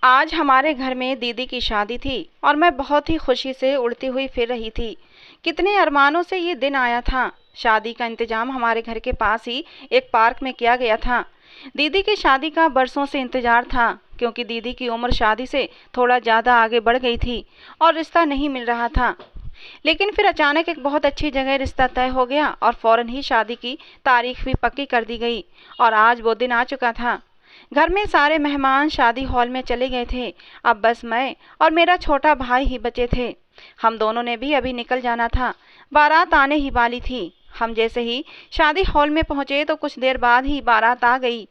आज हमारे घर में दीदी की शादी थी और मैं बहुत ही खुशी से उड़ती हुई फिर रही थी। कितने अरमानों से ये दिन आया था। शादी का इंतजाम हमारे घर के पास ही एक पार्क में किया गया था। दीदी की शादी का बरसों से इंतजार था, क्योंकि दीदी की उम्र शादी से थोड़ा ज़्यादा आगे बढ़ गई थी और रिश्ता नहीं मिल रहा था। लेकिन फिर अचानक एक बहुत अच्छी जगह रिश्ता तय हो गया और फौरन ही शादी की तारीख भी पक्की कर दी गई। और आज वो दिन आ चुका था। घर में सारे मेहमान शादी हॉल में चले गए थे। अब बस मैं और मेरा छोटा भाई ही बचे थे। हम दोनों ने भी अभी निकल जाना था। बारात आने ही वाली थी। हम जैसे ही शादी हॉल में पहुंचे तो कुछ देर बाद ही बारात आ गई।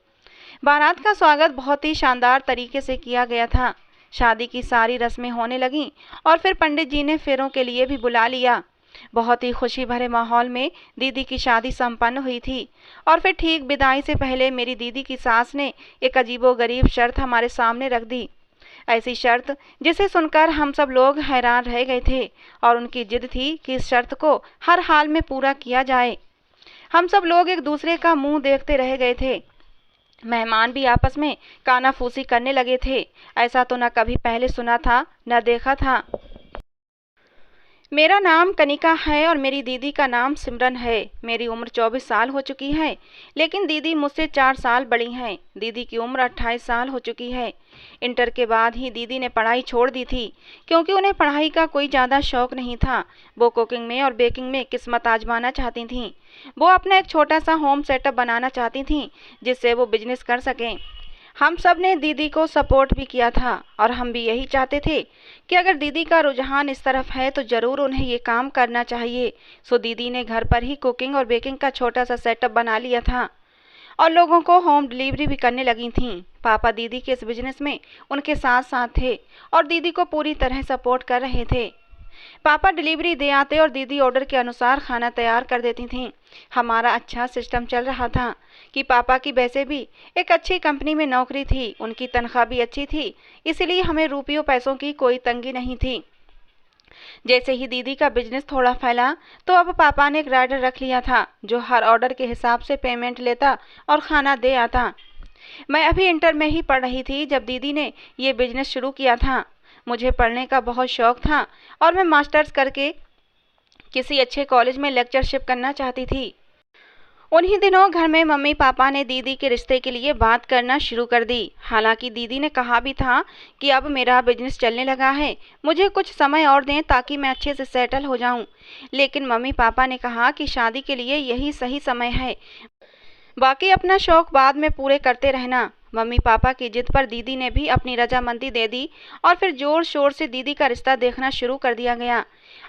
बारात का स्वागत बहुत ही शानदार तरीके से किया गया था। शादी की सारी रस्में होने लगीं और फिर पंडित जी ने फेरों के लिए भी बुला लिया। बहुत ही खुशी भरे माहौल में दीदी की शादी संपन्न हुई थी। और फिर ठीक विदाई से पहले मेरी दीदी की सास ने एक अजीबोगरीब शर्त हमारे सामने रख दी। ऐसी शर्त जिसे सुनकर हम सब लोग हैरान रह गए थे और उनकी जिद थी कि इस शर्त को हर हाल में पूरा किया जाए। हम सब लोग एक दूसरे का मुंह देखते रह गए थे। मेहमान भी आपस में कानाफूसी करने लगे थे। ऐसा तो न कभी पहले सुना था न देखा था। मेरा नाम कनिका है और मेरी दीदी का नाम सिमरन है। मेरी उम्र 24 साल हो चुकी है, लेकिन दीदी मुझसे 4 साल बड़ी हैं। दीदी की उम्र 28 साल हो चुकी है। इंटर के बाद ही दीदी ने पढ़ाई छोड़ दी थी, क्योंकि उन्हें पढ़ाई का कोई ज़्यादा शौक नहीं था। वो कुकिंग में और बेकिंग में किस्मत आजमाना चाहती थीं। वो अपना एक छोटा सा होम सेटअप बनाना चाहती थीं, जिससे वो बिजनेस कर सकें। हम सब ने दीदी को सपोर्ट भी किया था और हम भी यही चाहते थे कि अगर दीदी का रुझान इस तरफ है तो ज़रूर उन्हें ये काम करना चाहिए। सो दीदी ने घर पर ही कुकिंग और बेकिंग का छोटा सा सेटअप बना लिया था और लोगों को होम डिलीवरी भी करने लगी थीं। पापा दीदी के इस बिजनेस में उनके साथ साथ थे और दीदी को पूरी तरह सपोर्ट कर रहे थे। पापा डिलीवरी दे आते और दीदी ऑर्डर के अनुसार खाना तैयार कर देती थीं। हमारा अच्छा सिस्टम चल रहा था कि पापा की वैसे भी एक अच्छी कंपनी में नौकरी थी, उनकी तनख्वाह भी अच्छी थी, इसलिए हमें रुपयों पैसों की कोई तंगी नहीं थी। जैसे ही दीदी का बिजनेस थोड़ा फैला तो अब पापा ने एक राइडर रख लिया था, जो हर ऑर्डर के हिसाब से पेमेंट लेता और खाना दे आता। मैं अभी इंटर में ही पढ़ रही थी जब दीदी ने ये बिजनेस शुरू किया था। मुझे पढ़ने का बहुत शौक था और मैं मास्टर्स करके किसी अच्छे कॉलेज में लेक्चरशिप करना चाहती थी। उन्हीं दिनों घर में मम्मी पापा ने दीदी के रिश्ते के लिए बात करना शुरू कर दी। हालांकि दीदी ने कहा भी था कि अब मेरा बिजनेस चलने लगा है, मुझे कुछ समय और दें ताकि मैं अच्छे से सेटल हो जाऊं। लेकिन मम्मी पापा ने कहा कि शादी के लिए यही सही समय है, बाकी अपना शौक बाद में पूरे करते रहना। मम्मी पापा की जिद पर दीदी ने भी अपनी रजामंदी दे दी और फिर जोर शोर से दीदी का रिश्ता देखना शुरू कर दिया गया।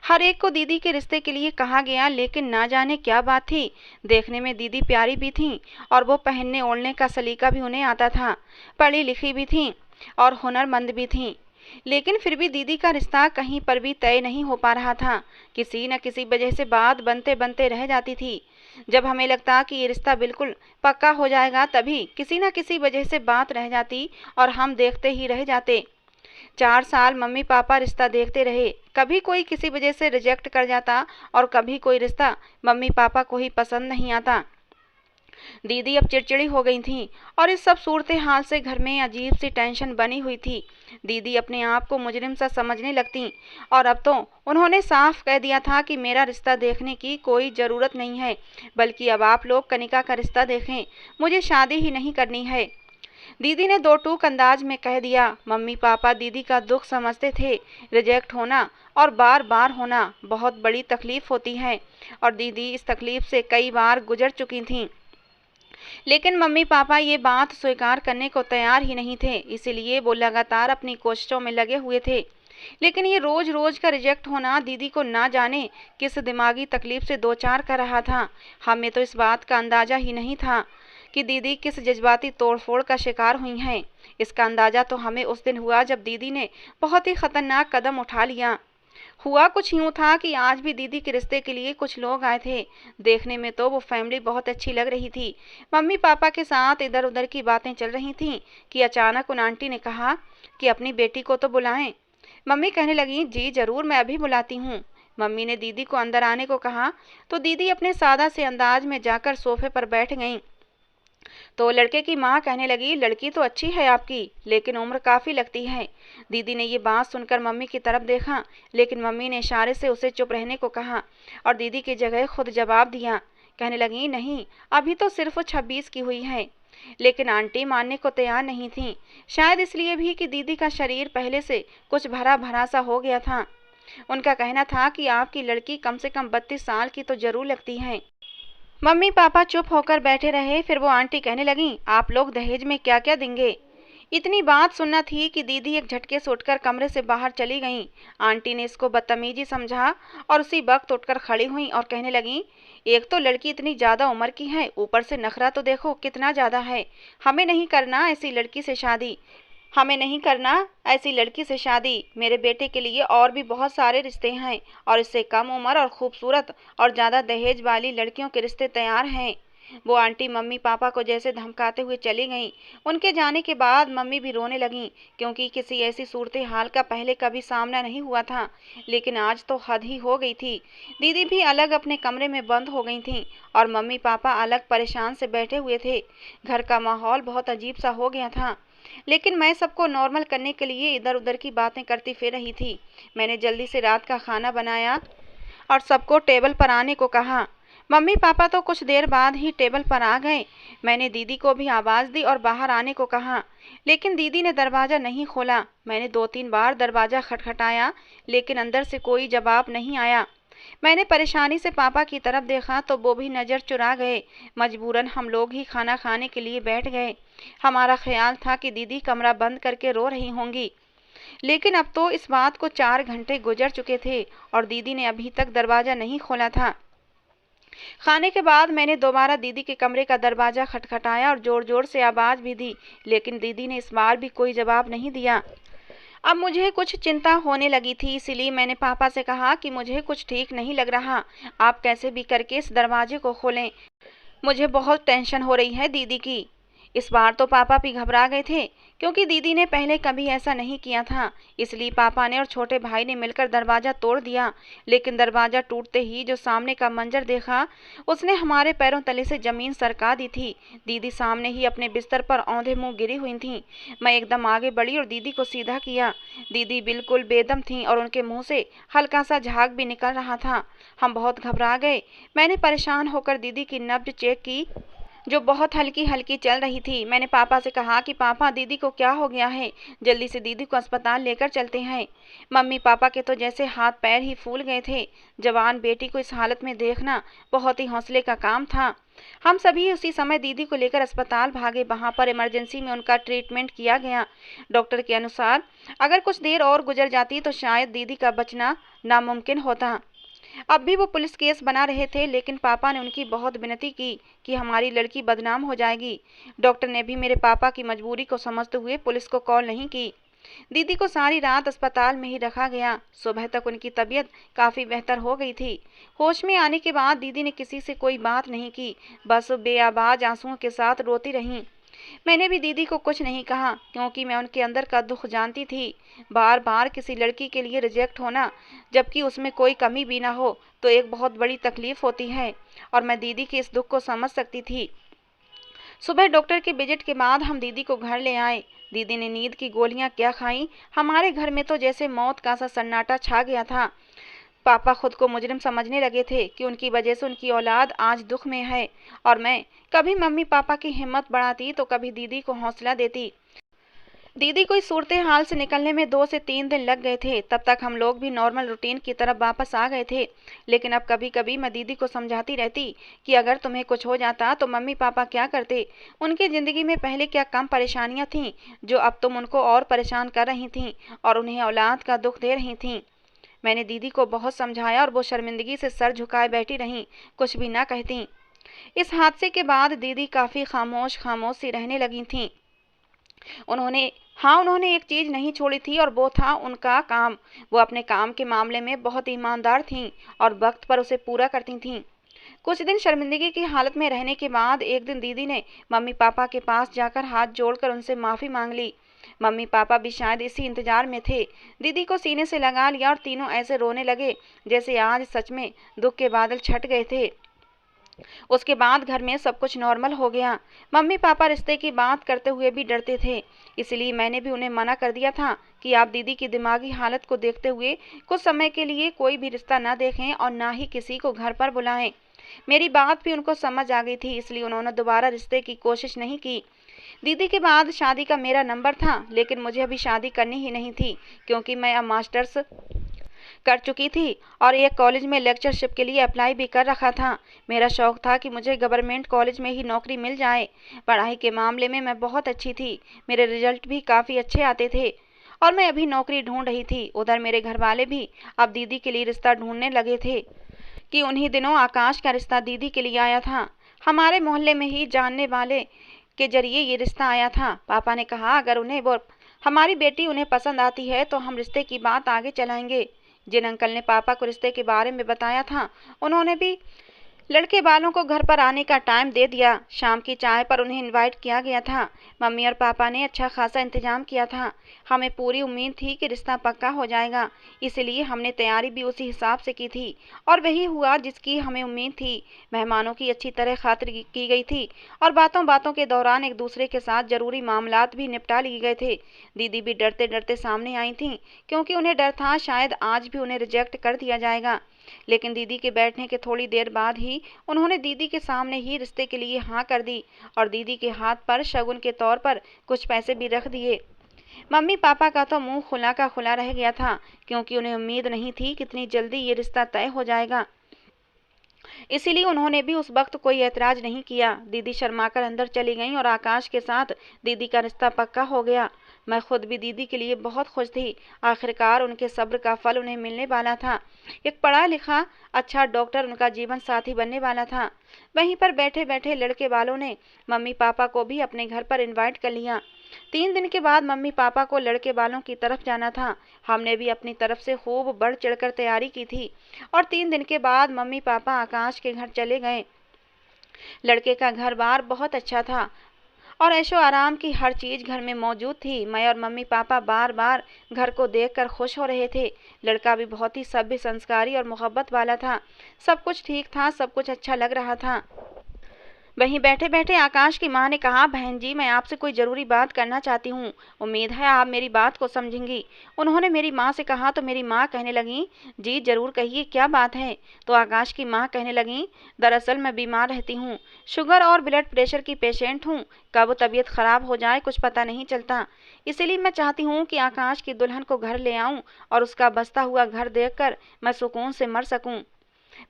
हर एक को दीदी के रिश्ते के लिए कहा गया, लेकिन ना जाने क्या बात थी, देखने में दीदी प्यारी भी थीं और वो पहनने ओढ़ने का सलीका भी उन्हें आता था। पढ़ी लिखी भी थीं और हुनरमंद भी थीं। लेकिन फिर भी दीदी का रिश्ता कहीं पर भी तय नहीं हो पा रहा था। किसी न किसी वजह से बात बनते बनते रह जाती थी। जब हमें लगता कि ये रिश्ता बिल्कुल पक्का हो जाएगा, तभी किसी न किसी वजह से बात रह जाती और हम देखते ही रह जाते। 4 साल मम्मी पापा रिश्ता देखते रहे। कभी कोई किसी वजह से रिजेक्ट कर जाता और कभी कोई रिश्ता मम्मी पापा को ही पसंद नहीं आता। दीदी अब चिड़चिड़ी हो गई थीं और इस सब सूरत हाल से घर में अजीब सी टेंशन बनी हुई थी। दीदी अपने आप को मुजरिम सा समझने लगती और अब तो उन्होंने साफ कह दिया था कि मेरा रिश्ता देखने की कोई ज़रूरत नहीं है, बल्कि अब आप लोग कनिका का रिश्ता देखें, मुझे शादी ही नहीं करनी है। दीदी ने दो टूक अंदाज में कह दिया। मम्मी पापा दीदी का दुख समझते थे। रिजेक्ट होना और बार बार होना बहुत बड़ी तकलीफ होती है और दीदी इस तकलीफ से कई बार गुजर चुकी थीं। लेकिन मम्मी पापा ये बात स्वीकार करने को तैयार ही नहीं थे, इसीलिए वो लगातार अपनी कोशिशों में लगे हुए थे। लेकिन ये रोज रोज का रिजेक्ट होना दीदी को ना जाने किस दिमागी तकलीफ से दो चार कर रहा था। हमें तो इस बात का अंदाजा ही नहीं था कि दीदी किस जज्बाती तोड़फोड़ का शिकार हुई हैं। इसका अंदाजा तो हमें उस दिन हुआ जब दीदी ने बहुत ही खतरनाक कदम उठा लिया। हुआ कुछ यूँ था कि आज भी दीदी के रिश्ते के लिए कुछ लोग आए थे। देखने में तो वो फैमिली बहुत अच्छी लग रही थी। मम्मी पापा के साथ इधर उधर की बातें चल रही थीं कि अचानक उन आंटी ने कहा कि अपनी बेटी को तो बुलाएं। मम्मी कहने लगी, जी ज़रूर, मैं अभी बुलाती हूँ। मम्मी ने दीदी को अंदर आने को कहा तो दीदी अपने सादा से अंदाज में जाकर सोफे पर बैठ गईं। तो लड़के की माँ कहने लगी, लड़की तो अच्छी है आपकी, लेकिन उम्र काफ़ी लगती है। दीदी ने ये बात सुनकर मम्मी की तरफ देखा, लेकिन मम्मी ने इशारे से उसे चुप रहने को कहा और दीदी की जगह खुद जवाब दिया। कहने लगी, नहीं, अभी तो सिर्फ 26 की हुई है। लेकिन आंटी मानने को तैयार नहीं थी, शायद इसलिए भी कि दीदी का शरीर पहले से कुछ भरा भरा सा हो गया था। उनका कहना था कि आपकी लड़की कम से कम 32 साल की तो जरूर लगती है। मम्मी पापा चुप होकर बैठे रहे। फिर वो आंटी कहने लगी, आप लोग दहेज में क्या क्या देंगे? इतनी बात सुनना थी कि दीदी एक झटके से उठकर कमरे से बाहर चली गईं। आंटी ने इसको बदतमीजी समझा और उसी वक्त उठकर खड़ी हुई और कहने लगी, एक तो लड़की इतनी ज़्यादा उम्र की है, ऊपर से नखरा तो देखो कितना ज़्यादा है। हमें नहीं करना ऐसी लड़की से शादी, हमें नहीं करना ऐसी लड़की से शादी। मेरे बेटे के लिए और भी बहुत सारे रिश्ते हैं और इससे कम उम्र और खूबसूरत और ज़्यादा दहेज वाली लड़कियों के रिश्ते तैयार हैं। वो आंटी मम्मी पापा को जैसे धमकाते हुए चली गईं। उनके जाने के बाद मम्मी भी रोने लगीं, क्योंकि किसी ऐसी सूरत हाल का पहले कभी सामना नहीं हुआ था। लेकिन आज तो हद ही हो गई थी। दीदी भी अलग अपने कमरे में बंद हो गई थीं और मम्मी पापा अलग परेशान से बैठे हुए थे। घर का माहौल बहुत अजीब सा हो गया था। लेकिन मैं सबको नॉर्मल करने के लिए इधर उधर की बातें करती फिर रही थी। मैंने जल्दी से रात का खाना बनाया और सबको टेबल पर आने को कहा। मम्मी पापा तो कुछ देर बाद ही टेबल पर आ गए। मैंने दीदी को भी आवाज़ दी और बाहर आने को कहा, लेकिन दीदी ने दरवाज़ा नहीं खोला। मैंने 2-3 बार दरवाज़ा खटखटाया, लेकिन अंदर से कोई जवाब नहीं आया। मैंने परेशानी से पापा की तरफ देखा तो वो भी नज़र चुरा गए। मजबूरन हम लोग ही खाना खाने के लिए बैठ गए। हमारा ख्याल था कि दीदी कमरा बंद करके रो रही होंगी, लेकिन अब तो इस बात को 4 घंटे गुजर चुके थे और दीदी ने अभी तक दरवाज़ा नहीं खोला था। खाने के बाद मैंने दोबारा दीदी के कमरे का दरवाज़ा खटखटाया और ज़ोर ज़ोर से आवाज़ भी दी, लेकिन दीदी ने इस बार भी कोई जवाब नहीं दिया। अब मुझे कुछ चिंता होने लगी थी, इसीलिए मैंने पापा से कहा कि मुझे कुछ ठीक नहीं लग रहा, आप कैसे भी करके इस दरवाजे को खोलें। मुझे बहुत टेंशन हो रही है दीदी की। इस बार तो पापा भी घबरा गए थे, क्योंकि दीदी ने पहले कभी ऐसा नहीं किया था। इसलिए पापा ने और छोटे भाई ने मिलकर दरवाज़ा तोड़ दिया। लेकिन दरवाज़ा टूटते ही जो सामने का मंजर देखा, उसने हमारे पैरों तले से ज़मीन सरका दी थी। दीदी सामने ही अपने बिस्तर पर औंधे मुँह गिरी हुई थीं। मैं एकदम आगे बढ़ी और दीदी को सीधा किया। दीदी बिल्कुल बेदम थीं और उनके मुँह से हल्का सा झाग भी निकल रहा था। हम बहुत घबरा गए। मैंने परेशान होकर दीदी की नब्ज चेक की, जो बहुत हल्की हल्की चल रही थी। मैंने पापा से कहा कि पापा, दीदी को क्या हो गया है, जल्दी से दीदी को अस्पताल लेकर चलते हैं। मम्मी पापा के तो जैसे हाथ पैर ही फूल गए थे। जवान बेटी को इस हालत में देखना बहुत ही हौसले का काम था। हम सभी उसी समय दीदी को लेकर अस्पताल भागे। वहाँ पर इमरजेंसी में उनका ट्रीटमेंट किया गया। डॉक्टर के अनुसार अगर कुछ देर और गुजर जाती तो शायद दीदी का बचना नामुमकिन होता। अब भी वो पुलिस केस बना रहे थे, लेकिन पापा ने उनकी बहुत विनती की कि हमारी लड़की बदनाम हो जाएगी। डॉक्टर ने भी मेरे पापा की मजबूरी को समझते हुए पुलिस को कॉल नहीं की। दीदी को सारी रात अस्पताल में ही रखा गया। सुबह तक उनकी तबीयत काफ़ी बेहतर हो गई थी। होश में आने के बाद दीदी ने किसी से कोई बात नहीं की, बस बेआवाज़ आंसुओं के साथ रोती रहीं। मैंने भी दीदी को कुछ नहीं कहा, क्योंकि मैं उनके अंदर का दुख जानती थी। बार बार किसी लड़की के लिए रिजेक्ट होना, जबकि उसमें कोई कमी भी ना हो, तो एक बहुत बड़ी तकलीफ होती है और मैं दीदी के इस दुख को समझ सकती थी। सुबह डॉक्टर के विजिट के बाद हम दीदी को घर ले आए। दीदी ने नींद की गोलियां क्या खाई। हमारे घर में तो जैसे मौत का सा सन्नाटा छा गया था। पापा खुद को मुजरिम समझने लगे थे कि उनकी वजह से उनकी औलाद आज दुख में है, और मैं कभी मम्मी पापा की हिम्मत बढ़ाती तो कभी दीदी को हौसला देती। दीदी को इस सूरत हाल से निकलने में 2 से 3 दिन लग गए थे। तब तक हम लोग भी नॉर्मल रूटीन की तरफ वापस आ गए थे। लेकिन अब कभी कभी मैं दीदी को समझाती रहती कि अगर तुम्हें कुछ हो जाता तो मम्मी पापा क्या करते। उनकी ज़िंदगी में पहले क्या कम परेशानियां थीं जो अब तुम उनको और परेशान कर रही थीं और उन्हें औलाद का दुख दे रही थीं। मैंने दीदी को बहुत समझाया और वो शर्मिंदगी से सर झुकाए बैठी रहीं, कुछ भी ना कहती। इस हादसे के बाद दीदी काफ़ी खामोश खामोश सी रहने लगी थीं। उन्होंने एक चीज़ नहीं छोड़ी थी और वो था उनका काम। वो अपने काम के मामले में बहुत ईमानदार थीं और वक्त पर उसे पूरा करती थीं। कुछ दिन शर्मिंदगी की हालत में रहने के बाद एक दिन दीदी ने मम्मी पापा के पास जाकर हाथ जोड़कर उनसे माफ़ी मांग ली। मम्मी पापा भी शायद इसी इंतजार में थे। दीदी को सीने से लगा लिया और तीनों ऐसे रोने लगे जैसे आज सच में दुख के बादल छट गए थे। उसके बाद घर में सब कुछ नॉर्मल हो गया। मम्मी पापा रिश्ते की बात करते हुए भी डरते थे, इसलिए मैंने भी उन्हें मना कर दिया था कि आप दीदी की दिमागी हालत को देखते हुए कुछ समय के लिए कोई भी रिश्ता न देखें और ना ही किसी को घर पर बुलाएं। मेरी बात भी उनको समझ आ गई थी, इसलिए उन्होंने दोबारा रिश्ते की कोशिश नहीं की। दीदी के बाद शादी का मेरा नंबर था, लेकिन मुझे अभी शादी करनी ही नहीं थी, क्योंकि मैं अब मास्टर्स कर चुकी थी और एक कॉलेज में लेक्चरशिप के लिए अप्लाई भी कर रखा था। मेरा शौक था कि मुझे गवर्नमेंट कॉलेज में ही नौकरी मिल जाए। पढ़ाई के मामले में मैं बहुत अच्छी थी, मेरे रिजल्ट भी काफ़ी अच्छे आते थे और मैं अभी नौकरी ढूंढ रही थी। उधर मेरे घर वाले भी अब दीदी के लिए रिश्ता ढूंढने लगे थे कि उन्हीं दिनों आकाश का रिश्ता दीदी के लिए आया था। हमारे मोहल्ले में ही जानने वाले के जरिए ये रिश्ता आया था। पापा ने कहा अगर उन्हें वो हमारी बेटी उन्हें पसंद आती है तो हम रिश्ते की बात आगे चलाएंगे। जिन अंकल ने पापा को रिश्ते के बारे में बताया था, उन्होंने भी लड़के वालों को घर पर आने का टाइम दे दिया। शाम की चाय पर उन्हें इनवाइट किया गया था। मम्मी और पापा ने अच्छा खासा इंतजाम किया था। हमें पूरी उम्मीद थी कि रिश्ता पक्का हो जाएगा, इसलिए हमने तैयारी भी उसी हिसाब से की थी और वही हुआ जिसकी हमें उम्मीद थी। मेहमानों की अच्छी तरह खातिर की गई थी और बातों बातों के दौरान एक दूसरे के साथ जरूरी मामलात भी निपटा लिए गए थे। दीदी भी डरते डरते सामने आई थी, क्योंकि उन्हें डर था शायद आज भी उन्हें रिजेक्ट कर दिया जाएगा। लेकिन दीदी के बैठने के थोड़ी देर बाद ही उन्होंने दीदी के सामने ही रिश्ते के लिए हाँ कर दी और दीदी के हाथ पर शगुन के तौर पर कुछ पैसे भी रख दिए। मम्मी पापा का तो मुंह खुला का खुला रह गया था, क्योंकि उन्हें उम्मीद नहीं थी कितनी जल्दी ये रिश्ता तय हो जाएगा। इसीलिए उन्होंने भी उस वक्त कोई ऐतराज नहीं किया। दीदी शर्माकर अंदर चली गईं और आकाश के साथ दीदी का रिश्ता पक्का हो गया। मैं खुद भी दीदी के लिए बहुत खुश थी। आखिरकार उनके सब्र का फल उन्हें मिलने वाला था। एक पढ़ा लिखा अच्छा डॉक्टर उनका जीवन साथी बनने वाला था। वहीं पर बैठे बैठे लड़के वालों ने मम्मी पापा को भी अपने घर पर इनवाइट कर लिया। 3 दिन के बाद मम्मी पापा को लड़के वालों की तरफ जाना था। हमने भी अपनी तरफ से खूब बढ़ चढ़कर तैयारी की थी और 3 दिन के बाद मम्मी पापा आकाश के घर चले गए। लड़के का घर बार बहुत अच्छा था और ऐशो आराम की हर चीज घर में मौजूद थी। मैं और मम्मी पापा बार बार घर को देखकर खुश हो रहे थे। लड़का भी बहुत ही सभ्य, संस्कारी और मोहब्बत वाला था। सब कुछ ठीक था, सब कुछ अच्छा लग रहा था। वहीं बैठे बैठे आकाश की मां ने कहा, बहन जी मैं आपसे कोई ज़रूरी बात करना चाहती हूँ, उम्मीद है आप मेरी बात को समझेंगी। उन्होंने मेरी माँ से कहा तो मेरी माँ कहने लगी, जी ज़रूर कहिए क्या बात है। तो आकाश की माँ कहने लगी, दरअसल मैं बीमार रहती हूँ, शुगर और ब्लड प्रेशर की पेशेंट हूँ। कब तबीयत ख़राब हो जाए कुछ पता नहीं चलता। इसीलिए मैं चाहती हूँ कि आकाश की दुल्हन को घर ले आऊँ और उसका बसता हुआ घर देखकर मैं सुकून से मर सकूँ।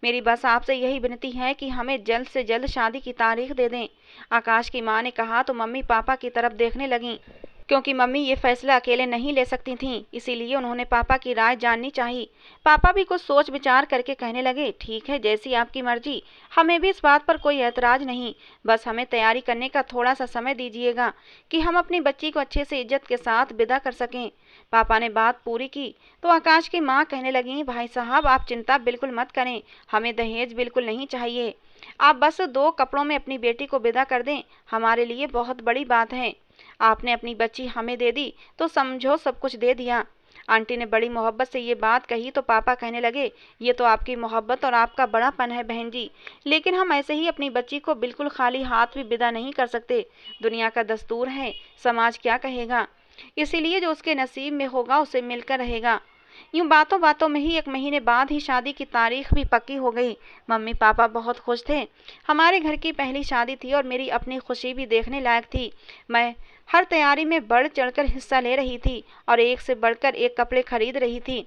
मेरी बस आपसे यही विनती है कि हमें जल्द से जल्द शादी की तारीख दे दें। आकाश की मां ने कहा तो मम्मी पापा की तरफ देखने लगीं, क्योंकि मम्मी ये फैसला अकेले नहीं ले सकती थीं, इसीलिए उन्होंने पापा की राय जाननी चाहिए। पापा भी कुछ सोच विचार करके कहने लगे, ठीक है जैसी आपकी मर्जी, हमें भी इस बात पर कोई ऐतराज नहीं, बस हमें तैयारी करने का थोड़ा सा समय दीजिएगा कि हम अपनी बच्ची को अच्छे से इज्जत के साथ विदा कर सकें। पापा ने बात पूरी की तो आकाश की माँ कहने लगी, भाई साहब आप चिंता बिल्कुल मत करें, हमें दहेज बिल्कुल नहीं चाहिए। आप बस 2 कपड़ों में अपनी बेटी को विदा कर दें, हमारे लिए बहुत बड़ी बात है। आपने अपनी बच्ची हमें दे दी तो समझो सब कुछ दे दिया। आंटी ने बड़ी मोहब्बत से ये बात कही तो पापा कहने लगे, ये तो आपकी मोहब्बत और आपका बड़ापन है बहन जी, लेकिन हम ऐसे ही अपनी बच्ची को बिल्कुल खाली हाथ भी विदा नहीं कर सकते। दुनिया का दस्तूर है, समाज क्या कहेगा, इसीलिए जो उसके नसीब में होगा उसे मिलकर रहेगा। यूं बातों बातों में ही 1 महीने बाद ही शादी की तारीख भी पक्की हो गई। मम्मी पापा बहुत खुश थे। हमारे घर की पहली शादी थी और मेरी अपनी खुशी भी देखने लायक थी। मैं हर तैयारी में बढ़ चढ़कर हिस्सा ले रही थी और एक से बढ़कर एक कपड़े खरीद रही थी।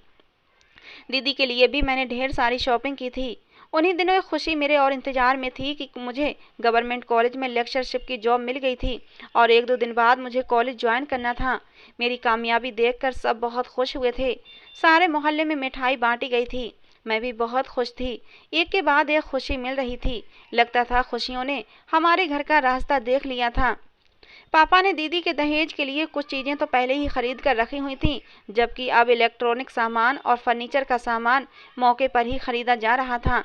दीदी के लिए भी मैंने ढेर सारी शॉपिंग की थी। उन्हीं दिनों एक खुशी मेरे और इंतजार में थी कि मुझे गवर्नमेंट कॉलेज में लेक्चरशिप की जॉब मिल गई थी और 1-2 दिन बाद मुझे कॉलेज ज्वाइन करना था। मेरी कामयाबी देखकर सब बहुत खुश हुए थे। सारे मोहल्ले में मिठाई बांटी गई थी। मैं भी बहुत खुश थी। एक के बाद एक खुशी मिल रही थी। लगता था खुशियों ने हमारे घर का रास्ता देख लिया था। पापा ने दीदी के दहेज के लिए कुछ चीज़ें तो पहले ही खरीद कर रखी हुई थीं, जबकि अब इलेक्ट्रॉनिक सामान और फर्नीचर का सामान मौके पर ही खरीदा जा रहा था।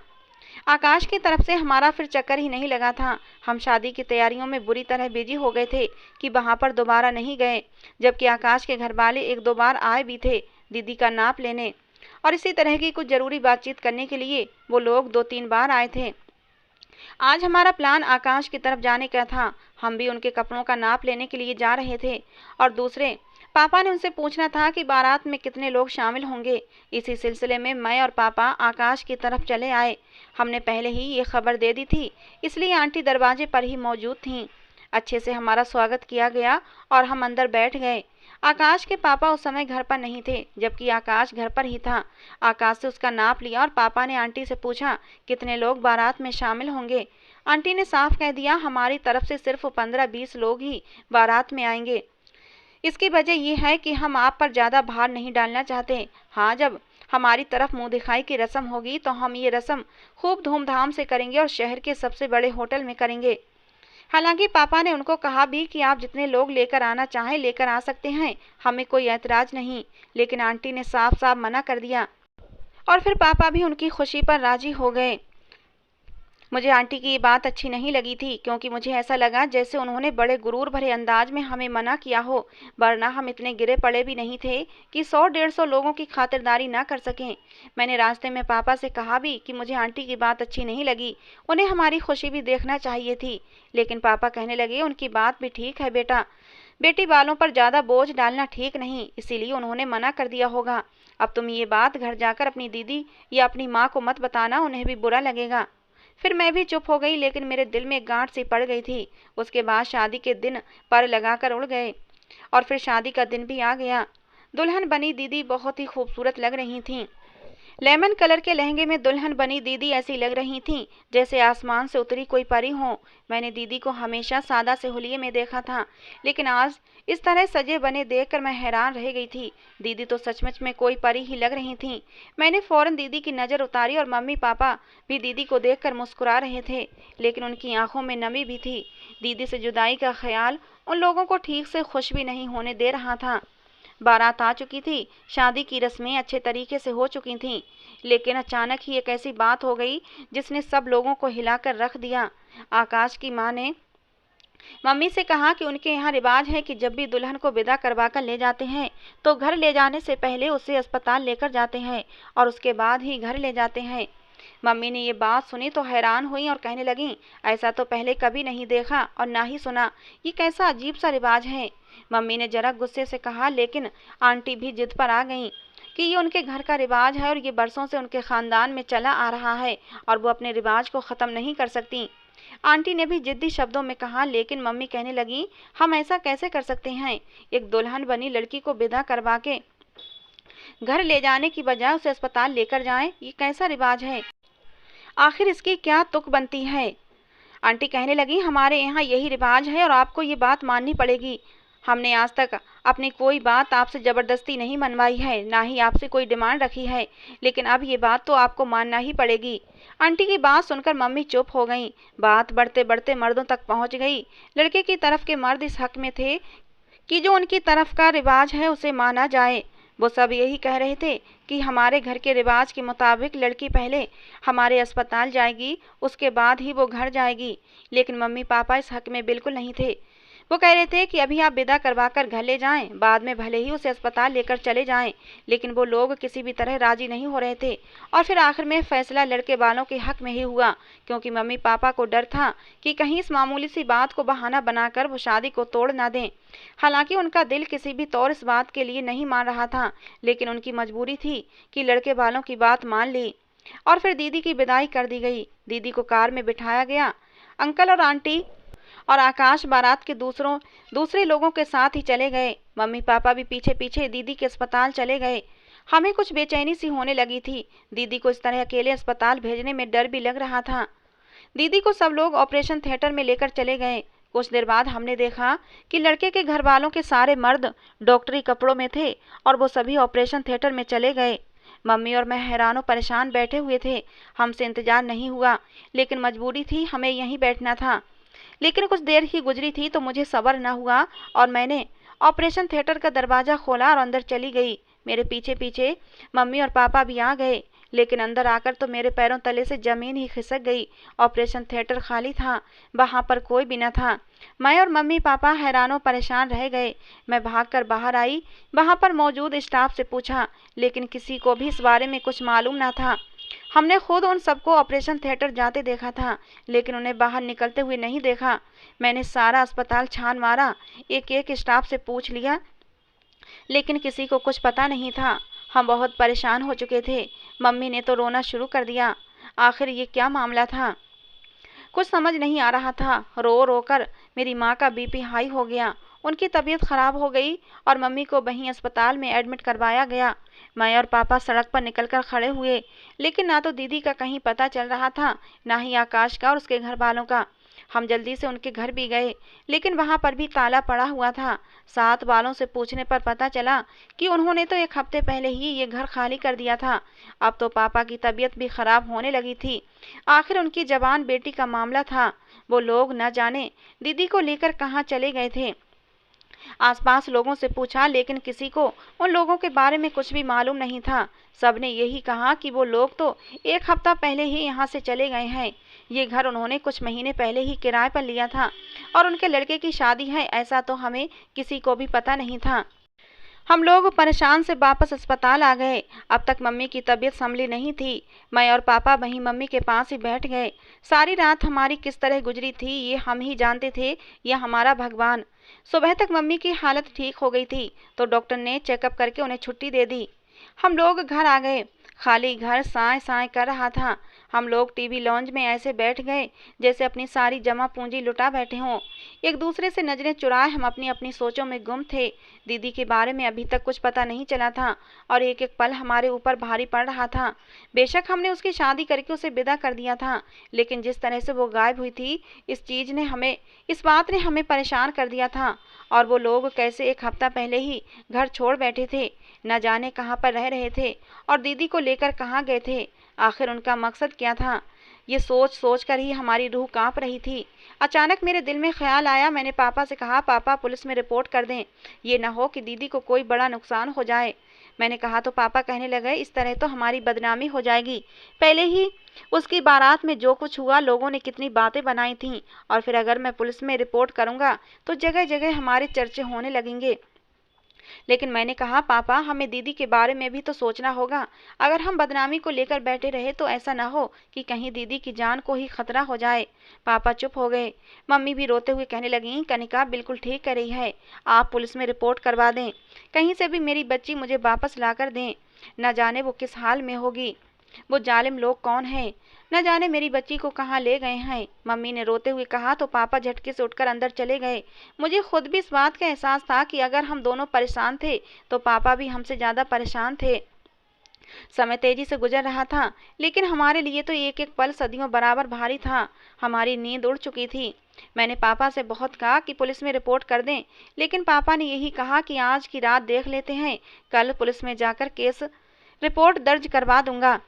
आकाश की तरफ से हमारा फिर चक्कर ही नहीं लगा था। हम शादी की तैयारियों में बुरी तरह बिजी हो गए थे कि वहाँ पर दोबारा नहीं गए, जबकि आकाश के घर वाले 1-2 बार आए भी थे दीदी का नाप लेने और इसी तरह की कुछ ज़रूरी बातचीत करने के लिए वो लोग 2-3 बार आए थे। आज हमारा प्लान आकाश की तरफ जाने का था। हम भी उनके कपड़ों का नाप लेने के लिए जा रहे थे। और दूसरे, पापा ने उनसे पूछना था कि बारात में कितने लोग शामिल होंगे। इसी सिलसिले में मैं और पापा आकाश की तरफ चले आए। हमने पहले ही ये खबर दे दी थी, इसलिए आंटी दरवाजे पर ही मौजूद थीं। अच्छे से हमारा स्वागत किया गया और हम अंदर बैठ गए। आकाश के पापा उस समय घर पर नहीं थे, जबकि आकाश घर पर ही था। आकाश से उसका नाप लिया और पापा ने आंटी से पूछा कितने लोग बारात में शामिल होंगे। आंटी ने साफ कह दिया, हमारी तरफ से सिर्फ 15-20 लोग ही बारात में आएंगे। इसकी वजह यह है कि हम आप पर ज़्यादा भार नहीं डालना चाहते। हाँ, जब हमारी तरफ मुंह दिखाई की रस्म होगी तो हम ये रस्म खूब धूमधाम से करेंगे और शहर के सबसे बड़े होटल में करेंगे। हालांकि पापा ने उनको कहा भी कि आप जितने लोग लेकर आना चाहें लेकर आ सकते हैं, हमें कोई ऐतराज़ नहीं। लेकिन आंटी ने साफ साफ मना कर दिया और फिर पापा भी उनकी खुशी पर राजी हो गए। मुझे आंटी की ये बात अच्छी नहीं लगी थी, क्योंकि मुझे ऐसा लगा जैसे उन्होंने बड़े गुरूर भरे अंदाज में हमें मना किया हो, वरना हम इतने गिरे पड़े भी नहीं थे कि 100-150 लोगों की खातिरदारी ना कर सकें। मैंने रास्ते में पापा से कहा भी कि मुझे आंटी की बात अच्छी नहीं लगी, उन्हें हमारी खुशी भी देखना चाहिए थी। लेकिन पापा कहने लगे, उनकी बात भी ठीक है बेटा, बेटी वालों पर ज़्यादा बोझ डालना ठीक नहीं, इसीलिए उन्होंने मना कर दिया होगा। अब तुम ये बात घर जाकर अपनी दीदी या अपनी माँ को मत बताना, उन्हें भी बुरा लगेगा। फिर मैं भी चुप हो गई, लेकिन मेरे दिल में गांठ सी पड़ गई थी। उसके बाद शादी के दिन पर लगाकर उड़ गए और फिर शादी का दिन भी आ गया। दुल्हन बनी दीदी बहुत ही खूबसूरत लग रही थीं। लेमन कलर के लहंगे में दुल्हन बनी दीदी ऐसी लग रही थीं जैसे आसमान से उतरी कोई परी हो। मैंने दीदी को हमेशा सादा से हुलिये में देखा था, लेकिन आज इस तरह सजे बने देखकर मैं हैरान रह गई थी। दीदी तो सचमुच में कोई परी ही लग रही थीं। मैंने फौरन दीदी की नज़र उतारी और मम्मी पापा भी दीदी को देखकर मुस्कुरा रहे थे, लेकिन उनकी आंखों में नमी भी थी। दीदी से जुदाई का ख्याल उन लोगों को ठीक से खुश भी नहीं होने दे रहा था। बारात आ चुकी थी, शादी की रस्में अच्छे तरीके से हो चुकी थीं, लेकिन अचानक ही एक ऐसी बात हो गई जिसने सब लोगों को हिलाकर रख दिया। आकाश की माँ ने मम्मी से कहा कि उनके यहाँ रिवाज है कि जब भी दुल्हन को विदा करवा कर ले जाते हैं तो घर ले जाने से पहले उसे अस्पताल लेकर जाते हैं और उसके बाद ही घर ले जाते हैं। मम्मी ने ये बात सुनी तो हैरान हुई और कहने लगी, ऐसा तो पहले कभी नहीं देखा और ना ही सुना, ये कैसा अजीब सा रिवाज है। मम्मी ने जरा गुस्से से कहा, लेकिन आंटी भी जिद पर आ गईं कि ये उनके घर का रिवाज है और ये बरसों से उनके खानदान में चला आ रहा है और वो अपने रिवाज को ख़त्म नहीं कर सकती। आंटी ने भी जिद्दी शब्दों में कहा, लेकिन मम्मी कहने लगी, हम ऐसा कैसे कर सकते हैं? एक दुल्हन बनी लड़की को विदा करवा के घर ले जाने की बजाय उसे अस्पताल लेकर जाएं, ये कैसा रिवाज है? आखिर इसकी क्या तुक बनती है? आंटी कहने लगी, हमारे यहाँ यही रिवाज है और आपको ये बात माननी पड़ेगी। हमने आज तक अपनी कोई बात आपसे ज़बरदस्ती नहीं मनवाई है, ना ही आपसे कोई डिमांड रखी है, लेकिन अब ये बात तो आपको मानना ही पड़ेगी। आंटी की बात सुनकर मम्मी चुप हो गईं। बात बढ़ते बढ़ते मर्दों तक पहुंच गई। लड़के की तरफ के मर्द इस हक में थे कि जो उनकी तरफ का रिवाज है उसे माना जाए। वो सब यही कह रहे थे कि हमारे घर के रिवाज के मुताबिक लड़की पहले हमारे अस्पताल जाएगी, उसके बाद ही वो घर जाएगी। लेकिन मम्मी पापा इस हक में बिल्कुल नहीं थे। वो कह रहे थे कि अभी आप विदा करवा कर घर ले जाएं, बाद में भले ही उसे अस्पताल लेकर चले जाएं। लेकिन वो लोग किसी भी तरह राजी नहीं हो रहे थे और फिर आखिर में फैसला लड़के वालों के हक में ही हुआ, क्योंकि मम्मी पापा को डर था कि कहीं इस मामूली सी बात को बहाना बनाकर वो शादी को तोड़ ना दें। हालांकि उनका दिल किसी भी तौर इस बात के लिए नहीं मान रहा था, लेकिन उनकी मजबूरी थी कि लड़के वालों की बात मान ली। और फिर दीदी की विदाई कर दी गई। दीदी को कार में बिठाया गया। अंकल और आंटी और आकाश बारात के दूसरे लोगों के साथ ही चले गए। मम्मी पापा भी पीछे पीछे दीदी के अस्पताल चले गए। हमें कुछ बेचैनी सी होने लगी थी। दीदी को इस तरह अकेले अस्पताल भेजने में डर भी लग रहा था। दीदी को सब लोग ऑपरेशन थिएटर में लेकर चले गए। कुछ देर बाद हमने देखा कि लड़के के घर वालों के सारे मर्द डॉक्टरी कपड़ों में थे और वो सभी ऑपरेशन थिएटर में चले गए। मम्मी और मैं हैरान परेशान बैठे हुए थे। हमसे इंतजार नहीं हुआ, लेकिन मजबूरी थी, हमें यहीं बैठना था। लेकिन कुछ देर ही गुजरी थी तो मुझे सब्र न हुआ और मैंने ऑपरेशन थिएटर का दरवाज़ा खोला और अंदर चली गई। मेरे पीछे पीछे मम्मी और पापा भी आ गए, लेकिन अंदर आकर तो मेरे पैरों तले से ज़मीन ही खिसक गई। ऑपरेशन थिएटर खाली था, वहाँ पर कोई भी न था। मैं और मम्मी पापा हैरानों परेशान रह गए। मैं भागकर बाहर आई, वहाँ पर मौजूद स्टाफ से पूछा, लेकिन किसी को भी इस बारे में कुछ मालूम न था। हमने खुद उन सबको ऑपरेशन थिएटर जाते देखा था, लेकिन उन्हें बाहर निकलते हुए नहीं देखा। मैंने सारा अस्पताल छान मारा, एक एक स्टाफ से पूछ लिया, लेकिन किसी को कुछ पता नहीं था। हम बहुत परेशान हो चुके थे। मम्मी ने तो रोना शुरू कर दिया। आखिर ये क्या मामला था, कुछ समझ नहीं आ रहा था। रो रो कर मेरी माँ का बीपी हाई हो गया, उनकी तबीयत खराब हो गई और मम्मी को वहीं अस्पताल में एडमिट करवाया गया। मैं और पापा सड़क पर निकलकर खड़े हुए, लेकिन ना तो दीदी का कहीं पता चल रहा था, ना ही आकाश का और उसके घर वालों का। हम जल्दी से उनके घर भी गए, लेकिन वहाँ पर भी ताला पड़ा हुआ था। साथ वालों से पूछने पर पता चला कि उन्होंने तो 1 हफ्ते पहले ही ये घर खाली कर दिया था। अब तो पापा की तबीयत भी खराब होने लगी थी। आखिर उनकी जवान बेटी का मामला था। वो लोग न जाने दीदी को लेकर कहाँ चले गए थे। आसपास लोगों से पूछा, लेकिन किसी को उन लोगों के बारे में कुछ भी मालूम नहीं था। सबने यही कहा कि वो लोग तो 1 हफ्ता पहले ही यहाँ से चले गए हैं। ये घर उन्होंने कुछ महीने पहले ही किराए पर लिया था और उनके लड़के की शादी है, ऐसा तो हमें किसी को भी पता नहीं था। हम लोग परेशान से वापस अस्पताल आ गए। अब तक मम्मी की तबीयत संभली नहीं थी। मैं और पापा वहीं मम्मी के पास ही बैठ गए। सारी रात हमारी किस तरह गुजरी थी ये हम ही जानते थे, या हमारा भगवान। सुबह तक मम्मी की हालत ठीक हो गई थी, तो डॉक्टर ने चेकअप करके उन्हें छुट्टी दे दी। हम लोग घर आ गए। खाली घर साए साए कर रहा था। हम लोग टीवी लॉन्ज में ऐसे बैठ गए जैसे अपनी सारी जमा पूंजी लुटा बैठे हों। एक दूसरे से नजरें चुराए हम अपनी अपनी सोचों में गुम थे। दीदी के बारे में अभी तक कुछ पता नहीं चला था और एक एक पल हमारे ऊपर भारी पड़ रहा था। बेशक हमने उसकी शादी करके उसे विदा कर दिया था, लेकिन जिस तरह से वो गायब हुई थी, इस बात ने हमें परेशान कर दिया था। और वो लोग कैसे 1 हफ्ता पहले ही घर छोड़ बैठे थे, न जाने कहाँ पर रह रहे थे और दीदी को लेकर कहाँ गए थे। आखिर उनका मकसद क्या था, ये सोच सोच कर ही हमारी रूह कांप रही थी। अचानक मेरे दिल में ख्याल आया। मैंने पापा से कहा, पापा पुलिस में रिपोर्ट कर दें, ये न हो कि दीदी को कोई बड़ा नुकसान हो जाए। मैंने कहा तो पापा कहने लगे, इस तरह तो हमारी बदनामी हो जाएगी। पहले ही उसकी बारात में जो कुछ हुआ, लोगों ने कितनी बातें बनाई थीं, और फिर अगर मैं पुलिस में रिपोर्ट करूंगा तो जगह जगह हमारे चर्चे होने लगेंगे। लेकिन मैंने कहा, पापा हमें दीदी के बारे में भी तो सोचना होगा। अगर हम बदनामी को लेकर बैठे रहे तो ऐसा ना हो कि कहीं दीदी की जान को ही खतरा हो जाए। पापा चुप हो गए। मम्मी भी रोते हुए कहने लगी, कनिका बिल्कुल ठीक कह रही है, आप पुलिस में रिपोर्ट करवा दें। कहीं से भी मेरी बच्ची मुझे वापस ला कर दें। न जाने वो किस हाल में होगी, वो जालिम लोग कौन है, न जाने मेरी बच्ची को कहाँ ले गए हैं। मम्मी ने रोते हुए कहा तो पापा झटके से उठकर अंदर चले गए। मुझे खुद भी इस बात का एहसास था कि अगर हम दोनों परेशान थे तो पापा भी हमसे ज़्यादा परेशान थे। समय तेजी से गुजर रहा था, लेकिन हमारे लिए तो एक एक पल सदियों बराबर भारी था। हमारी नींद उड़ चुकी थी। मैंने पापा से बहुत कहा कि पुलिस में रिपोर्ट कर दें, लेकिन पापा ने यही कहा कि आज की रात देख लेते हैं, कल पुलिस में जाकर केस रिपोर्ट दर्ज करवा दूंगा।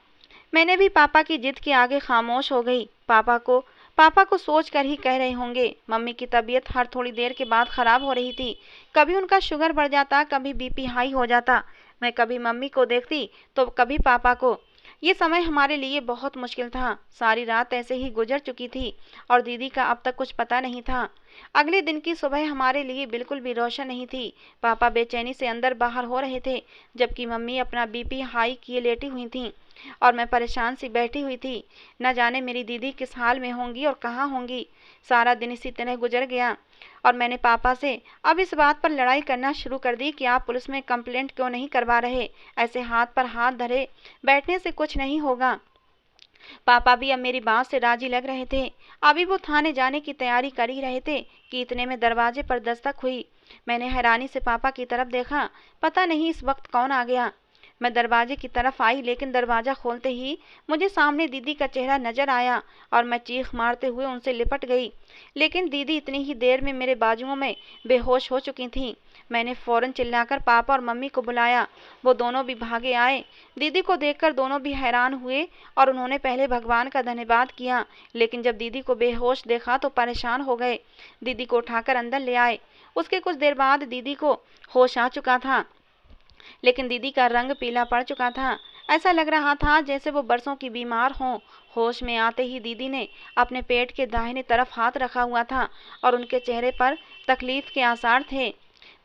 मैंने भी पापा की जिद के आगे खामोश हो गई। पापा को सोच कर ही कह रहे होंगे। मम्मी की तबीयत हर थोड़ी देर के बाद खराब हो रही थी। कभी उनका शुगर बढ़ जाता, कभी बीपी हाई हो जाता। मैं कभी मम्मी को देखती तो कभी पापा को। ये समय हमारे लिए बहुत मुश्किल था। सारी रात ऐसे ही गुजर चुकी थी और दीदी का अब तक कुछ पता नहीं था। अगले दिन की सुबह हमारे लिए बिल्कुल भी रोशन नहीं थी। पापा बेचैनी से अंदर बाहर हो रहे थे, जबकि मम्मी अपना बीपी हाई किए लेटी हुई थीं और मैं परेशान सी बैठी हुई थी। न जाने मेरी दीदी किस हाल में होंगी और कहाँ होंगी। सारा दिन इसी तरह गुजर गया और मैंने पापा से अब इस बात पर लड़ाई करना शुरू कर दी कि आप पुलिस में कंप्लेंट क्यों नहीं करवा रहे। ऐसे हाथ पर हाथ धरे बैठने से कुछ नहीं होगा। पापा भी अब मेरी बात से राजी लग रहे थे। अभी वो थाने जाने की तैयारी कर ही रहे थे कि इतने में दरवाजे पर दस्तक हुई। मैंने हैरानी से पापा की तरफ देखा। पता नहीं इस वक्त कौन आ गया। मैं दरवाजे की तरफ आई, लेकिन दरवाज़ा खोलते ही मुझे सामने दीदी का चेहरा नजर आया और मैं चीख मारते हुए उनसे लिपट गई। लेकिन दीदी इतनी ही देर में मेरे बाजुओं में बेहोश हो चुकी थीं। मैंने फौरन चिल्लाकर पापा और मम्मी को बुलाया। वो दोनों भी भागे आए। दीदी को देखकर दोनों भी हैरान हुए और उन्होंने पहले भगवान का धन्यवाद किया, लेकिन जब दीदी को बेहोश देखा तो परेशान हो गए। दीदी को उठाकर अंदर ले आए। उसके कुछ देर बाद दीदी को होश आ चुका था, लेकिन दीदी का रंग पीला पड़ चुका था। ऐसा लग रहा था जैसे वो बरसों की बीमार हों। होश में आते ही दीदी ने अपने पेट के दाहिने तरफ हाथ रखा हुआ था और उनके चेहरे पर तकलीफ के आसार थे।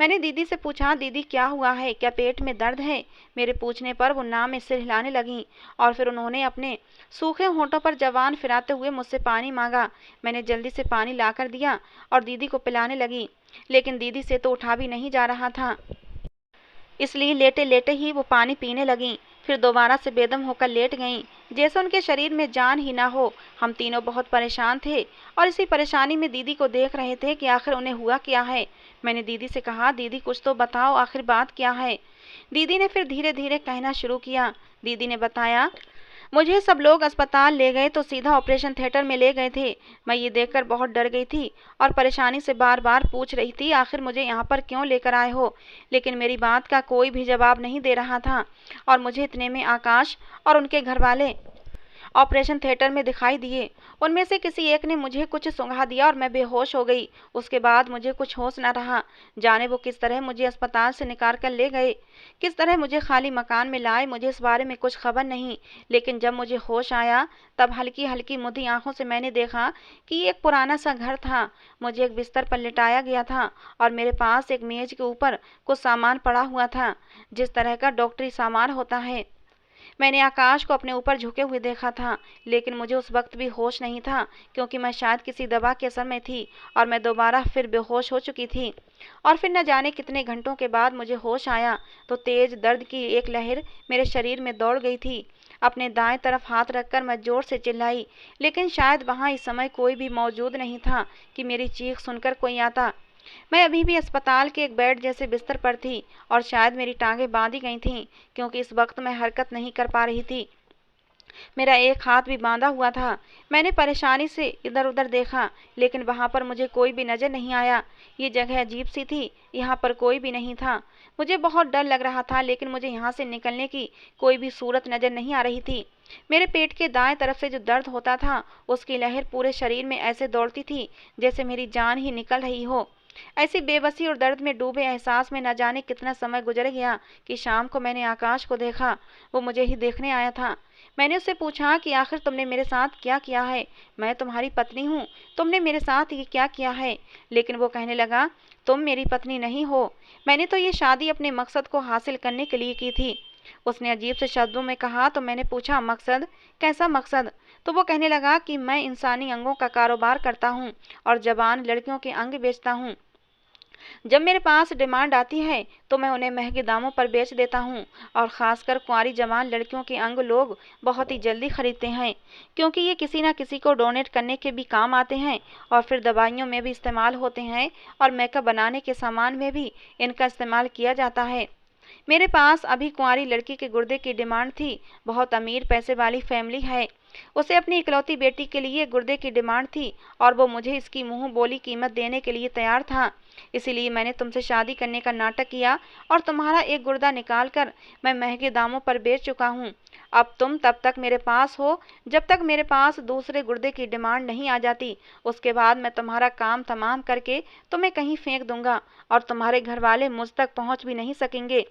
मैंने दीदी से पूछा, दीदी क्या हुआ है, क्या पेट में दर्द है? मेरे पूछने पर वो ना में सिर हिलाने लगीं और फिर उन्होंने अपने सूखे होंठों पर जबान फिराते हुए मुझसे पानी मांगा। मैंने जल्दी से पानी लाकर दिया और दीदी को पिलाने लगी, लेकिन दीदी से तो उठा भी नहीं जा रहा था, इसलिए लेटे लेटे ही वो पानी पीने लगीं। फिर दोबारा से बेदम होकर लेट गईं, जैसे उनके शरीर में जान ही ना हो। हम तीनों बहुत परेशान थे और इसी परेशानी में दीदी को देख रहे थे कि आखिर उन्हें हुआ क्या है। मैंने दीदी से कहा, दीदी कुछ तो बताओ, आखिर बात क्या है? दीदी ने फिर धीरे धीरे कहना शुरू किया। दीदी ने बताया, मुझे सब लोग अस्पताल ले गए तो सीधा ऑपरेशन थिएटर में ले गए थे। मैं ये देखकर बहुत डर गई थी और परेशानी से बार बार पूछ रही थी, आखिर मुझे यहाँ पर क्यों लेकर आए हो? लेकिन मेरी बात का कोई भी जवाब नहीं दे रहा था और मुझे इतने में आकाश और उनके घर वाले ऑपरेशन थिएटर में दिखाई दिए। उनमें से किसी एक ने मुझे कुछ सुंघा दिया और मैं बेहोश हो गई। उसके बाद मुझे कुछ होश न रहा। जाने वो किस तरह मुझे अस्पताल से निकाल कर ले गए, किस तरह मुझे खाली मकान में लाए, मुझे इस बारे में कुछ खबर नहीं। लेकिन जब मुझे होश आया तब हल्की हल्की मुदी आंखों से मैंने देखा कि एक पुराना सा घर था। मुझे एक बिस्तर पर लिटाया गया था और मेरे पास एक मेज के ऊपर कुछ सामान पड़ा हुआ था, जिस तरह का डॉक्टरी सामान होता है। मैंने आकाश को अपने ऊपर झुके हुए देखा था, लेकिन मुझे उस वक्त भी होश नहीं था, क्योंकि मैं शायद किसी दवा के असर में थी और मैं दोबारा फिर बेहोश हो चुकी थी। और फिर न जाने कितने घंटों के बाद मुझे होश आया तो तेज दर्द की एक लहर मेरे शरीर में दौड़ गई थी। अपने दाएं तरफ हाथ रखकर मैं जोर से चिल्लाई, लेकिन शायद वहां इस समय कोई भी मौजूद नहीं था कि मेरी चीख सुनकर कोई आता। मैं अभी भी अस्पताल के एक बेड जैसे बिस्तर पर थी और शायद मेरी टांगें बांधी गई थीं, क्योंकि इस वक्त मैं हरकत नहीं कर पा रही थी। मेरा एक हाथ भी बांधा हुआ था। मैंने परेशानी से इधर उधर देखा, लेकिन वहां पर मुझे कोई भी नजर नहीं आया। ये जगह अजीब सी थी, यहाँ पर कोई भी नहीं था। मुझे बहुत डर लग रहा था, लेकिन मुझे यहाँ से निकलने की कोई भी सूरत नजर नहीं आ रही थी। मेरे पेट के दाएं तरफ से जो दर्द होता था, उसकी लहर पूरे शरीर में ऐसे दौड़ती थी जैसे मेरी जान ही निकल रही हो। ऐसी बेबसी और दर्द में डूबे एहसास में न जाने कितना समय गुजर गया कि शाम को मैंने आकाश को देखा। वो मुझे ही देखने आया था। मैंने उससे पूछा कि आखिर तुमने मेरे साथ क्या किया है? मैं तुम्हारी पत्नी हूँ, तुमने मेरे साथ ये क्या किया है? लेकिन वो कहने लगा, तुम मेरी पत्नी नहीं हो, मैंने तो ये शादी अपने मकसद को हासिल करने के लिए की थी। उसने अजीब से शब्दों में कहा तो मैंने पूछा, मकसद? कैसा मकसद? तो वो कहने लगा कि मैं इंसानी अंगों का कारोबार करता हूँ और जवान लड़कियों के अंग बेचता हूँ। जब मेरे पास डिमांड आती है तो मैं उन्हें महंगे दामों पर बेच देता हूँ और ख़ासकर कुंवारी जवान लड़कियों के अंग लोग बहुत ही जल्दी खरीदते हैं, क्योंकि ये किसी न किसी को डोनेट करने के भी काम आते हैं और फिर दवाइयों में भी इस्तेमाल होते हैं और मेकअप बनाने के सामान में भी इनका इस्तेमाल किया जाता है। मेरे पास अभी कुंवारी लड़की के गुर्दे की डिमांड थी। बहुत अमीर पैसे वाली फैमिली है, उसे अपनी इकलौती बेटी के लिए गुर्दे की डिमांड थी और वो मुझे इसकी मुंह बोली कीमत देने के लिए तैयार था। इसीलिए मैंने तुमसे शादी करने का नाटक किया और तुम्हारा एक गुर्दा निकाल कर मैं महंगे दामों पर बेच चुका हूँ। अब तुम तब तक मेरे पास हो जब तक मेरे पास दूसरे गुर्दे की डिमांड नहीं आ जाती। उसके बाद मैं तुम्हारा काम तमाम करके तुम्हें कहीं फेंक दूंगा और तुम्हारे घर वाले मुझ तक पहुँच भी नहीं सकेंगे।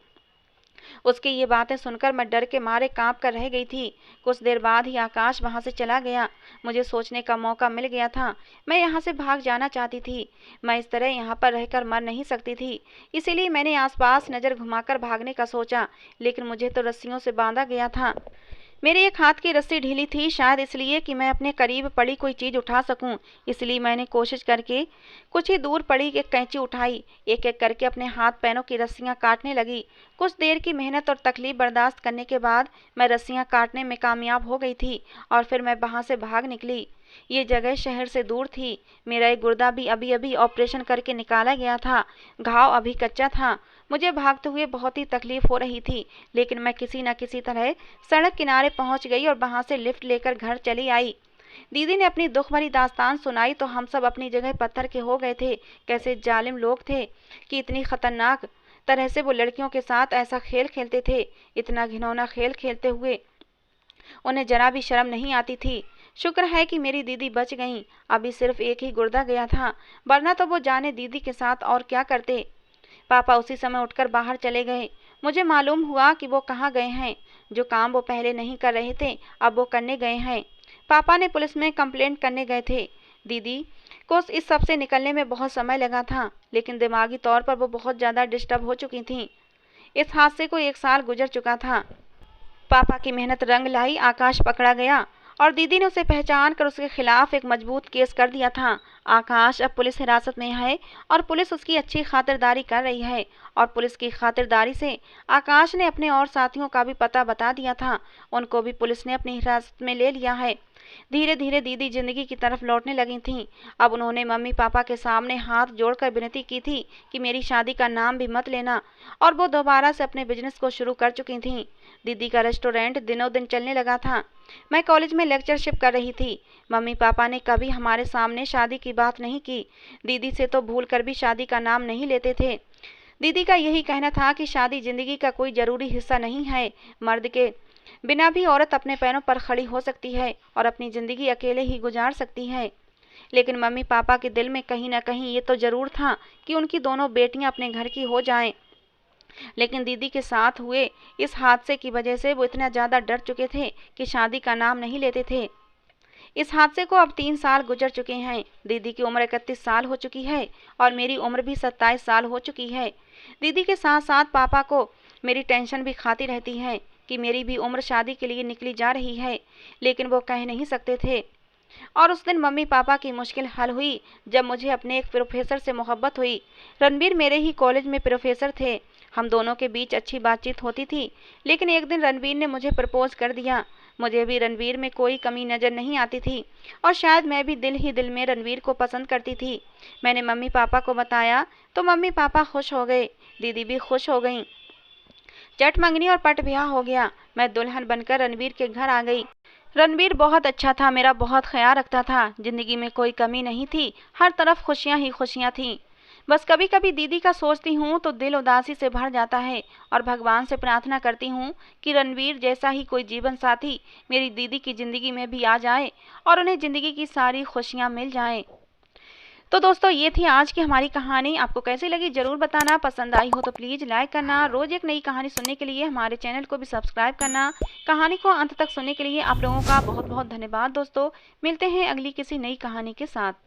उसकी ये बातें सुनकर मैं डर के मारे कांप कर रह गई थी। कुछ देर बाद ही आकाश वहां से चला गया। मुझे सोचने का मौका मिल गया था। मैं यहाँ से भाग जाना चाहती थी। मैं इस तरह यहाँ पर रहकर मर नहीं सकती थी, इसीलिए मैंने आसपास नज़र घुमाकर भागने का सोचा, लेकिन मुझे तो रस्सियों से बांधा गया था। मेरे एक हाथ की रस्सी ढीली थी, शायद इसलिए कि मैं अपने करीब पड़ी कोई चीज़ उठा सकूं। इसलिए मैंने कोशिश करके कुछ ही दूर पड़ी एक कैंची उठाई। एक एक करके अपने हाथ पैरों की रस्सियां काटने लगी। कुछ देर की मेहनत और तकलीफ बर्दाश्त करने के बाद मैं रस्सियां काटने में कामयाब हो गई थी और फिर मैं वहां से भाग निकली। ये जगह शहर से दूर थी। मेरा एक गुर्दा भी अभी अभी ऑपरेशन करके निकाला गया था। घाव अभी कच्चा था। मुझे भागते हुए बहुत ही तकलीफ हो रही थी, लेकिन मैं किसी न किसी तरह सड़क किनारे पहुंच गई और वहां से लिफ्ट लेकर घर चली आई। दीदी ने अपनी दुख भरी दास्तान सुनाई तो हम सब अपनी जगह पत्थर के हो गए थे। कैसे जालिम लोग थे कि इतनी खतरनाक तरह से वो लड़कियों के साथ ऐसा खेल खेलते थे। इतना घिनौना खेल खेलते हुए उन्हें जरा भी शर्म नहीं आती थी। शुक्र है कि मेरी दीदी बच गईं। अभी सिर्फ एक ही गुर्दा गया था, वरना तो वो जाने दीदी के साथ और क्या करते। पापा उसी समय उठकर बाहर चले गए। मुझे मालूम हुआ कि वो कहाँ गए हैं। जो काम वो पहले नहीं कर रहे थे अब वो करने गए हैं। पापा ने पुलिस में कंप्लेंट करने गए थे। दीदी को इस सब से निकलने में बहुत समय लगा था, लेकिन दिमागी तौर पर वो बहुत ज़्यादा डिस्टर्ब हो चुकी थीं। इस हादसे को 1 साल गुजर चुका था। पापा की मेहनत रंग लाई, आकाश पकड़ा गया और दीदी ने उसे पहचान कर उसके खिलाफ एक मजबूत केस कर दिया था। आकाश अब पुलिस हिरासत में है और पुलिस उसकी अच्छी खातिरदारी कर रही है और पुलिस की खातिरदारी से आकाश ने अपने और साथियों का भी पता बता दिया था। उनको भी पुलिस ने अपनी हिरासत में ले लिया है। धीरे धीरे दीदी जिंदगी की तरफ लौटने लगी थीं। अब उन्होंने मम्मी पापा के सामने हाथ जोड़कर विनती की थी कि मेरी शादी का नाम भी मत लेना, और वो दोबारा से अपने बिजनेस को शुरू कर चुकी थीं। दीदी का रेस्टोरेंट दिनों दिन चलने लगा था। मैं कॉलेज में लेक्चरशिप कर रही थी। मम्मी पापा ने कभी हमारे सामने शादी की बात नहीं की। दीदी से तो भूल कर भी शादी का नाम नहीं लेते थे। दीदी का यही कहना था कि शादी जिंदगी का कोई जरूरी हिस्सा नहीं है। मर्द के बिना भी औरत अपने पैरों पर खड़ी हो सकती है और अपनी जिंदगी अकेले ही गुजार सकती है। लेकिन मम्मी पापा के दिल में कहीं ना कहीं ये तो जरूर था कि उनकी दोनों बेटियां अपने घर की हो जाएं। लेकिन दीदी के साथ हुए इस हादसे की वजह से वो इतना ज़्यादा डर चुके थे कि शादी का नाम नहीं लेते थे। इस हादसे को अब 3 साल गुजर चुके हैं। दीदी की उम्र 31 साल हो चुकी है और मेरी उम्र भी 27 साल हो चुकी है। दीदी के साथ साथ पापा को मेरी टेंशन भी खाती रहती है कि मेरी भी उम्र शादी के लिए निकली जा रही है, लेकिन वो कह नहीं सकते थे। और उस दिन मम्मी पापा की मुश्किल हल हुई जब मुझे अपने एक प्रोफेसर से मोहब्बत हुई। रणबीर मेरे ही कॉलेज में प्रोफेसर थे। हम दोनों के बीच अच्छी बातचीत होती थी, लेकिन एक दिन रणबीर ने मुझे प्रपोज कर दिया। मुझे भी रणबीर में कोई कमी नज़र नहीं आती थी और शायद मैं भी दिल ही दिल में रणबीर को पसंद करती थी। मैंने मम्मी पापा को बताया तो मम्मी पापा खुश हो गए, दीदी भी खुश हो गई। चट मंगनी और पट ब्याह हो गया। मैं दुल्हन बनकर रणबीर के घर आ गई। रणबीर बहुत अच्छा था, मेरा बहुत ख्याल रखता था। जिंदगी में कोई कमी नहीं थी, हर तरफ खुशियां ही खुशियां थीं। बस कभी कभी दीदी का सोचती हूँ तो दिल उदासी से भर जाता है और भगवान से प्रार्थना करती हूँ कि रणबीर जैसा ही कोई जीवन साथी मेरी दीदी की ज़िंदगी में भी आ जाए और उन्हें ज़िंदगी की सारी खुशियाँ मिल जाएं। तो दोस्तों, ये थी आज की हमारी कहानी। आपको कैसी लगी ज़रूर बताना। पसंद आई हो तो प्लीज़ लाइक करना। रोज़ एक नई कहानी सुनने के लिए हमारे चैनल को भी सब्सक्राइब करना। कहानी को अंत तक सुनने के लिए आप लोगों का बहुत बहुत धन्यवाद दोस्तों। मिलते हैं अगली किसी नई कहानी के साथ।